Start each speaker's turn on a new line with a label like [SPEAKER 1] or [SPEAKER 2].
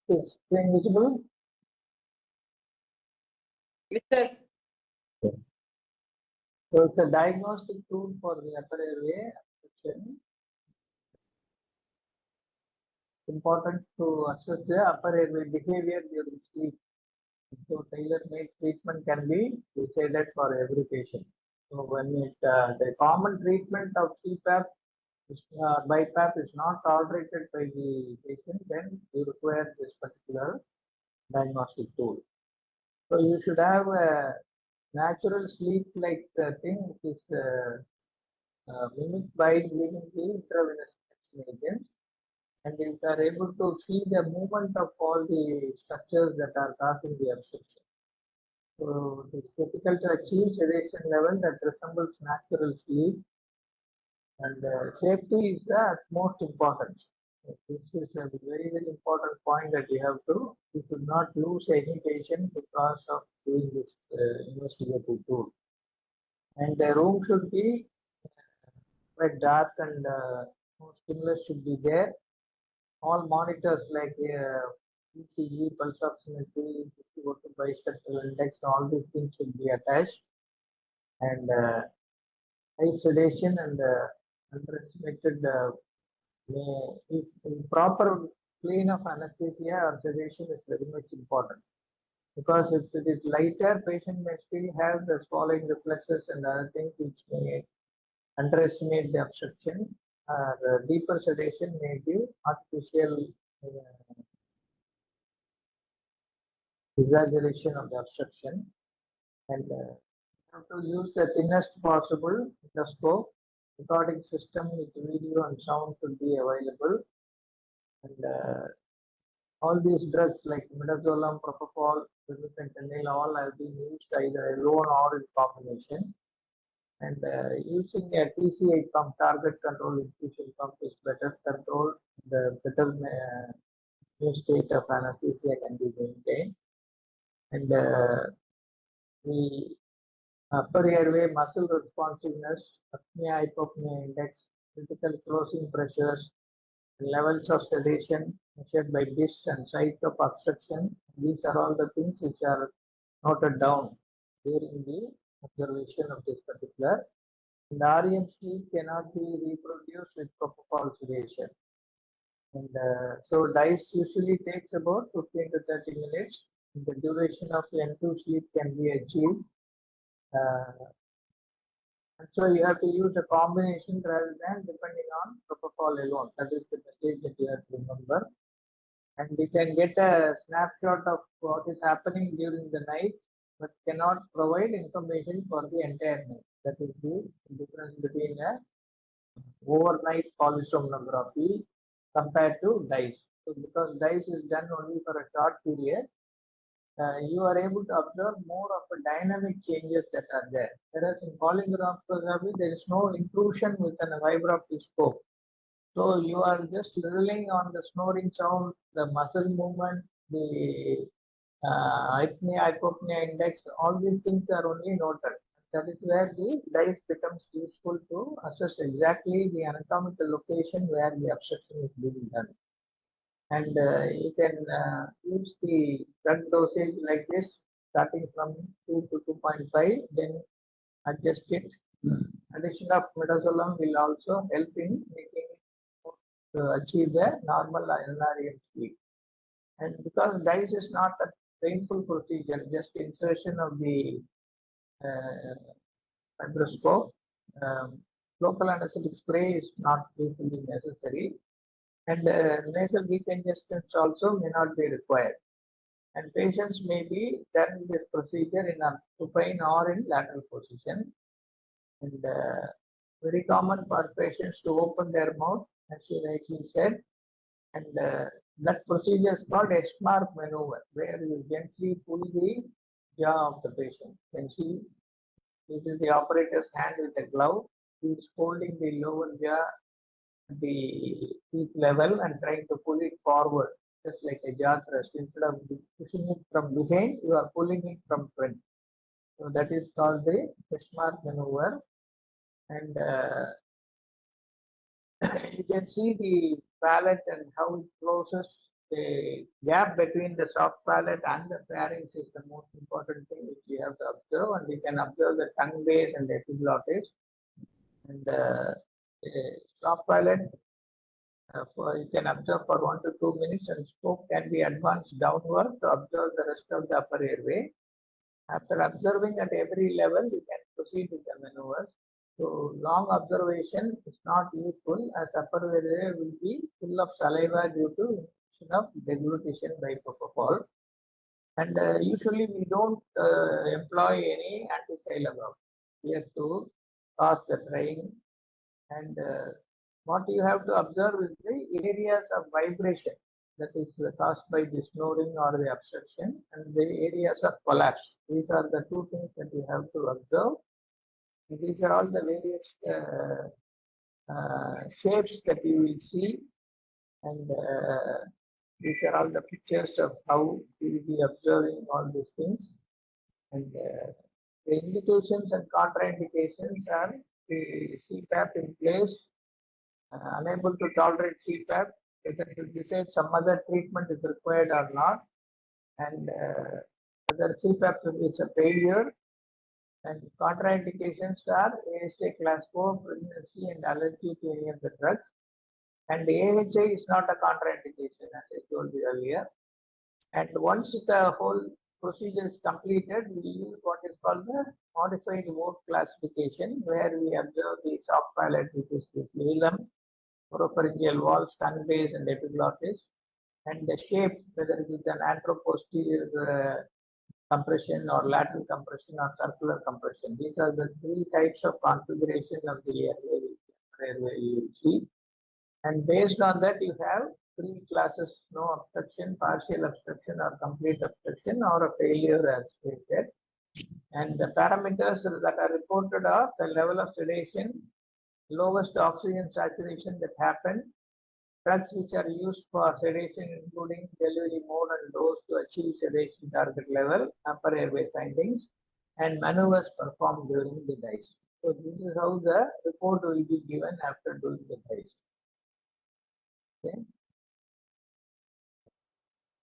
[SPEAKER 1] Is screen visible?
[SPEAKER 2] Yes, sir.
[SPEAKER 1] So it's a diagnostic tool for the upper airway affection. Important to assess the upper airway behavior during sleep. So tailor-made treatment can be decided for every patient. So when the common treatment of CPAP BiPAP is not tolerated by the patient, then you require this particular diagnostic tool. So you should have a natural sleep-like thing, which is mimicked by giving the intravenous agent, and you are able to see the movement of all the structures that are causing the obstruction. So it is difficult to achieve sedation level that resembles natural sleep, and safety is the most important. This is a very important point that you should not lose any patient because of doing this investigative tool. And the room should be quite dark, and no stimulus should be there. All monitors like ECG, pulse oximetry, bistructural index, all these things should be attached. And high sedation and underestimated if proper plane of anesthesia or sedation is very much important, because if it is lighter, patient may still have the swallowing reflexes and other things which may underestimate the obstruction. The deeper sedation may give artificial exaggeration of the obstruction, and have to use the thinnest possible endoscope. Recording system with video and sound should be available, and all these drugs like midazolam, propofol, fentanyl, all have been used either alone or in combination. And using a TCI pump, target control infusion pump, is better control. The better new state of anesthesia can be maintained. And the upper airway muscle responsiveness, apnea hypopnea index, critical closing pressures, levels of sedation measured by BIS and site of obstruction. These are all the things which are noted down during the observation of this particular. And REM sleep cannot be reproduced with propofol sedation. And so DICE usually takes about 15 to 30 minutes. The duration of N2 sleep can be achieved. And so you have to use a combination rather than depending on propofol alone. That is the message that you have to remember. And we can get a snapshot of what is happening during the night, but cannot provide information for the entire night. That is the difference between a overnight polysomnography compared to DICE. So because DICE is done only for a short period, you are able to observe more of the dynamic changes that are there. Whereas in polysomnography, there is no intrusion with a vibroptic scope. So you are just relying on the snoring sound, the muscle movement, the apnea, hypopnea index, all these things are only noted. That is where the DICE becomes useful to assess exactly the anatomical location where the obstruction is being done. And you can use the drug dosage like this, starting from 2 to 2.5, then adjust it. Addition of midazolam will also help in making it to achieve the normal NREM sleep. And because DICE is not a painful procedure, just insertion of the fibroscope, local anesthetic spray is not usually necessary. And nasal decongestants also may not be required. And patients may be done this procedure in a supine or in lateral position. And very common for patients to open their mouth, as you rightly said. And that procedure is called Esmark maneuver, where you gently pull the jaw of the patient. You can see this is the operator's hand with a glove. He is holding the lower jaw the teeth level and trying to pull it forward, just like a jaw thrust. Instead of pushing it from behind, you are pulling it from front. So that is called the Esmark maneuver. And you can see the palate and how it closes the gap between the soft palate and the pharynx is the most important thing which you have to observe, and you can observe the tongue base and the epiglottis. And the soft palate, you can observe for 1 to 2 minutes, and scope can be advanced downward to observe the rest of the upper airway. After observing at every level, you can proceed with the maneuvers. So long observation is not useful, as upper airway will be full of saliva due to inhibition of deglutition by propofol. And usually we don't employ any antisyllable here to cause the drying. And what you have to observe is the areas of vibration that is caused by the snoring or the obstruction, and the areas of collapse. These are the two things that you have to observe. And these are all the various shapes that you will see, and these are all the pictures of how we will be observing all these things. And the indications and contraindications are the CPAP in place, unable to tolerate CPAP, whether to decide some other treatment is required or not, and whether CPAP is a failure. And contraindications are ASA class 4, pregnancy, and allergy to any of the drugs. And the AHI is not a contraindication, as I told you earlier. And once the whole procedure is completed, we use what is called the modified mode classification, where we observe the soft palate, which is this ileum, oropharyngeal wall, tongue base, and epiglottis, and the shape, whether it is an anteroposterior compression or lateral compression or circular compression. These are the three types of configuration of the airway you will see. And based on that, you have three classes: no obstruction, partial obstruction, or complete obstruction, or a failure, as we said. And the parameters that are reported are the level of sedation, lowest oxygen saturation that happened, drugs which are used for sedation, including delivery mode and dose to achieve sedation target level, upper airway findings, and maneuvers performed during the DICE. So this is how the report will be given after doing the DICE. Okay.